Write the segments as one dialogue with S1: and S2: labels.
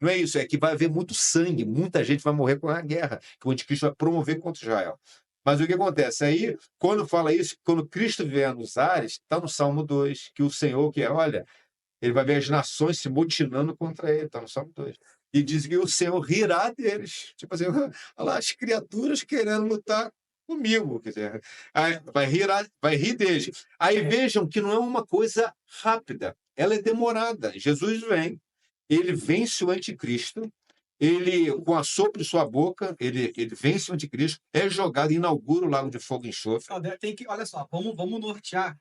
S1: Não é isso, é que vai haver muito sangue, muita gente vai morrer com a guerra, que o anticristo vai promover contra Israel. Mas o que acontece? Aí, quando fala isso, quando Cristo vier nos ares, está no Salmo 2, que o Senhor, que é, olha, ele vai ver as nações se mutinando contra ele, está no Salmo 2. E diz que o Senhor rirá deles. Tipo assim, olha lá as criaturas querendo lutar comigo. Quer dizer, aí vai rir deles. Aí vejam que não é uma coisa rápida, ela é demorada. Jesus vem, ele vence o anticristo, ele, com a sopro de sua boca, ele vence o anticristo, é jogado, inaugura o lago de fogo e enxofre.
S2: Tem que, olha só, vamos nortear.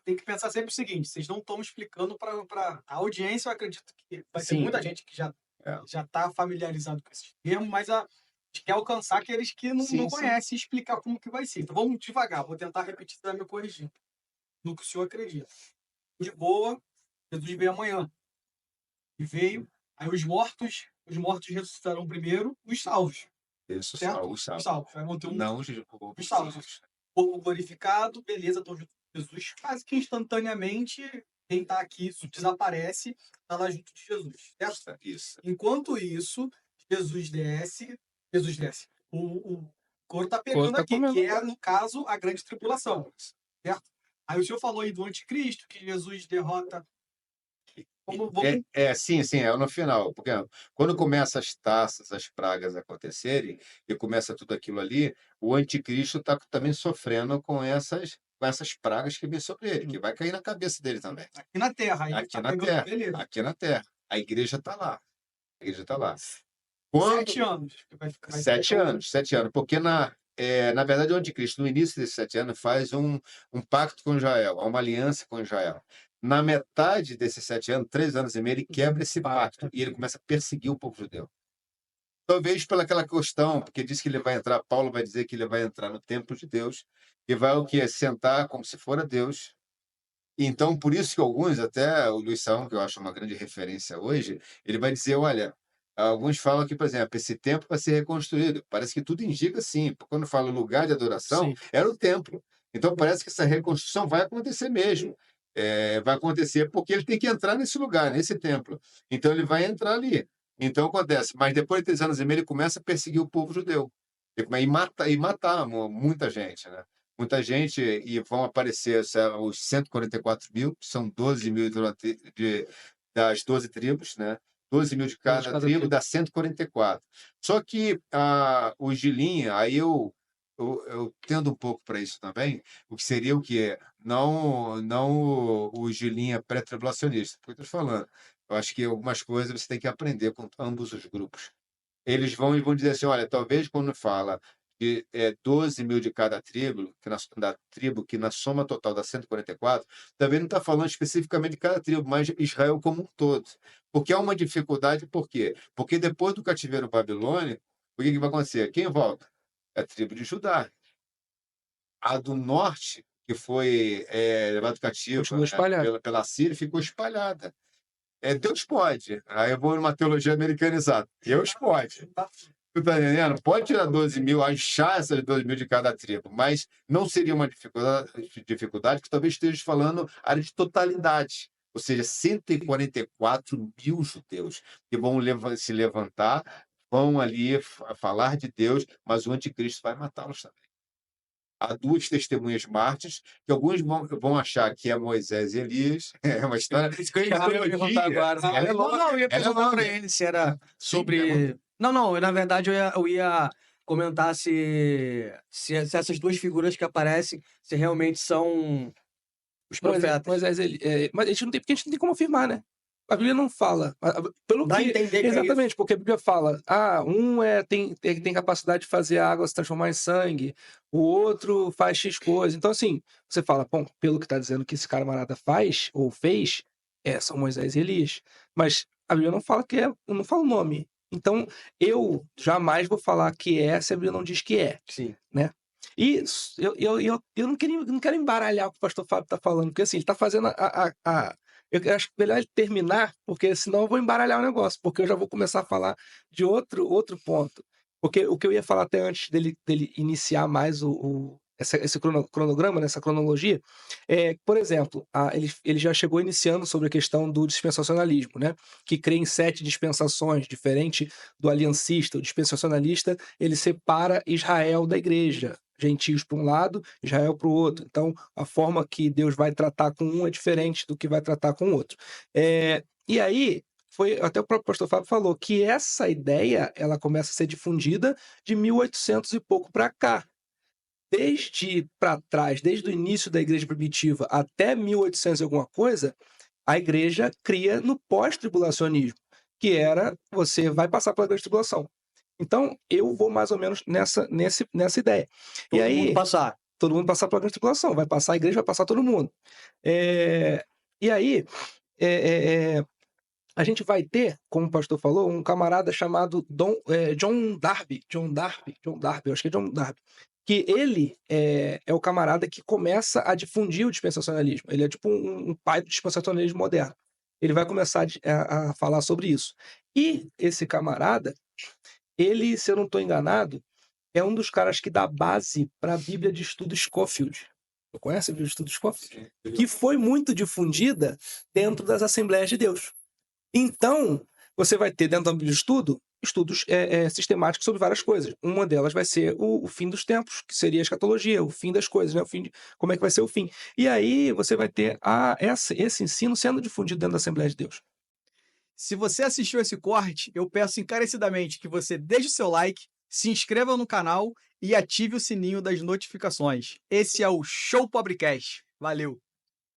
S2: Tem que pensar sempre o seguinte: vocês não estão explicando para a audiência. Eu acredito que vai ter
S1: Sim,
S2: muita gente que já
S1: é.
S2: já está familiarizado com esses termos, mas a gente quer alcançar aqueles que não
S1: Sim, sim.
S2: conhecem e explicar como que vai ser. Então vamos devagar, vou tentar repetir, você vai me corrigir no que o senhor acredita. De boa, Jesus veio amanhã. E veio, aí os mortos ressuscitarão primeiro, os salvos,
S1: Isso,
S2: certo?
S1: os
S2: Os
S1: salvos.
S2: salvos. Aí vão ter
S1: Não
S2: os
S1: os
S2: salvos.
S1: salvos.
S2: Povo glorificado, beleza, estão junto com Jesus. Quase que instantaneamente, quem está aqui isso desaparece, está lá junto de Jesus, certo?
S1: Isso.
S2: Enquanto isso, Jesus desce. O couro está
S3: Couro
S2: pegando
S3: tá
S2: aqui,
S3: comendo.
S2: que é, no caso, a grande tribulação, certo? Aí o senhor falou aí do anticristo, que Jesus derrota. Vamos...
S1: Sim, é no final, porque quando começa as taças, as pragas acontecerem, e começa tudo aquilo ali, o anticristo está também sofrendo com essas pragas que vem sobre ele, que vai cair na cabeça dele também.
S2: Aqui na Terra, aí
S1: Aqui
S2: tá
S1: na
S2: pegando,
S1: Terra,
S2: beleza.
S1: aqui na Terra. A igreja está lá. A igreja está lá. Quando...
S2: 7 anos. Vai
S1: 7 anos, 7 anos, porque na verdade o anticristo, no início desses 7 anos, faz um pacto com Israel, uma aliança com Israel. Na metade desses 7 anos, 3 anos e meio, ele quebra esse pacto e ele começa a perseguir o povo judeu. Talvez pelaquela questão, porque diz que ele vai entrar, Paulo vai dizer que ele vai entrar no templo de Deus e vai o quê? Sentar como se fora Deus. Então, por isso que alguns, até o Luiz Saião, que eu acho uma grande referência hoje, ele vai dizer, olha, alguns falam que, por exemplo, esse templo vai ser reconstruído. Parece que tudo indica sim, porque quando fala lugar de adoração,
S2: Sim.
S1: era o templo. Então, parece que essa reconstrução vai acontecer mesmo. Vai acontecer porque ele tem que entrar nesse lugar, nesse templo. Então, ele vai entrar ali. Então, acontece. Mas depois de 3 anos e meio, ele começa a perseguir o povo judeu. E matar muita gente, né? Muita gente, e vão aparecer os 144.000, que são 12.000 das 12 tribos, né? 12.000 de cada tribo, dá 144. Só que o Gilinha, aí eu tendo um pouco para isso também, o que seria o quê? Não o Gilinha pré-tribulacionista, porque eu estou falando. Eu acho que algumas coisas você tem que aprender com ambos os grupos. Eles vão dizer assim, olha, talvez quando fala que 12.000 de cada tribo, da tribo, que na soma total dá 144, também não está falando especificamente de cada tribo, mas Israel como um todo. Porque há uma dificuldade, por quê? Porque depois do cativeiro babilônico, o que vai acontecer? Quem volta? É a tribo de Judá. A do norte, que foi levado cativo pela Síria, ficou espalhada. Deus pode. Aí eu vou numa teologia americanizada. Deus pode. Tu tá entendendo? Pode tirar 12.000, achar essas 12.000 de cada tribo, mas não seria uma dificuldade que talvez esteja falando área de totalidade. Ou seja, 144.000 judeus que vão se levantar, vão ali falar de Deus, mas o anticristo vai matá-los também. Há 2 testemunhas mártires, que alguns vão achar que é Moisés e Elias. É uma história.
S3: Isso que eu ia perguntar agora. Eu ia perguntar para ele se era sobre. Não, na verdade eu ia comentar se essas 2 figuras que aparecem, se realmente são os profetas.
S4: Mas a gente não tem, porque a gente não tem como afirmar, né? A Bíblia não fala. Pelo
S2: Dá a
S4: que,
S2: entender que é
S4: exatamente, porque a Bíblia fala, um tem capacidade de fazer a água se transformar em sangue, o outro faz X coisa. Então, assim, você fala, bom, pelo que está dizendo que esse camarada faz ou fez, são Moisés e Elias. Mas a Bíblia não fala não fala o nome. Então, eu jamais vou falar que se a Bíblia não diz que é.
S2: Sim.
S4: Né? E eu não quero embaralhar o que o pastor Fábio está falando, porque assim, ele está fazendo eu acho melhor ele terminar, porque senão eu vou embaralhar o negócio, porque eu já vou começar a falar de outro ponto. Porque o que eu ia falar até antes dele iniciar mais esse cronograma, nessa cronologia, por exemplo, ele já chegou iniciando sobre a questão do dispensacionalismo, né? Que crê em 7 dispensações, diferente do aliancista. O dispensacionalista, ele separa Israel da igreja, gentios para um lado, Israel para o outro. Então, a forma que Deus vai tratar com um é diferente do que vai tratar com o outro. E aí, até o próprio pastor Fábio falou que essa ideia ela começa a ser difundida de 1800 e pouco para cá. Desde para trás, desde o início da igreja primitiva até 1800 e alguma coisa, a igreja cria no pós-tribulacionismo, que era você vai passar pela grande tribulação. Então, eu vou mais ou menos nessa ideia.
S3: Todo mundo passar.
S4: Todo mundo passar pela grande tribulação. Vai passar a igreja, vai passar todo mundo. E aí, a gente vai ter, como o pastor falou, um camarada chamado John Darby, eu acho que é John Darby, que ele é o camarada que começa a difundir o dispensacionalismo. Ele é tipo um pai do dispensacionalismo moderno. Ele vai começar a falar sobre isso. E esse camarada, ele, se eu não estou enganado, é um dos caras que dá base para a Bíblia de Estudo Scofield. Você conhece a Bíblia de Estudo Scofield? Que foi muito difundida dentro das Assembleias de Deus. Então, você vai ter dentro da Bíblia de Estudo, estudos sistemáticos sobre várias coisas. Uma delas vai ser o fim dos tempos, que seria a escatologia, o fim das coisas, né? Como é que vai ser o fim. E aí você vai ter esse ensino sendo difundido dentro da Assembleia de Deus.
S5: Se você assistiu esse corte, eu peço encarecidamente que você deixe o seu like, se inscreva no canal e ative o sininho das notificações. Esse é o Show Pobrecast. Valeu!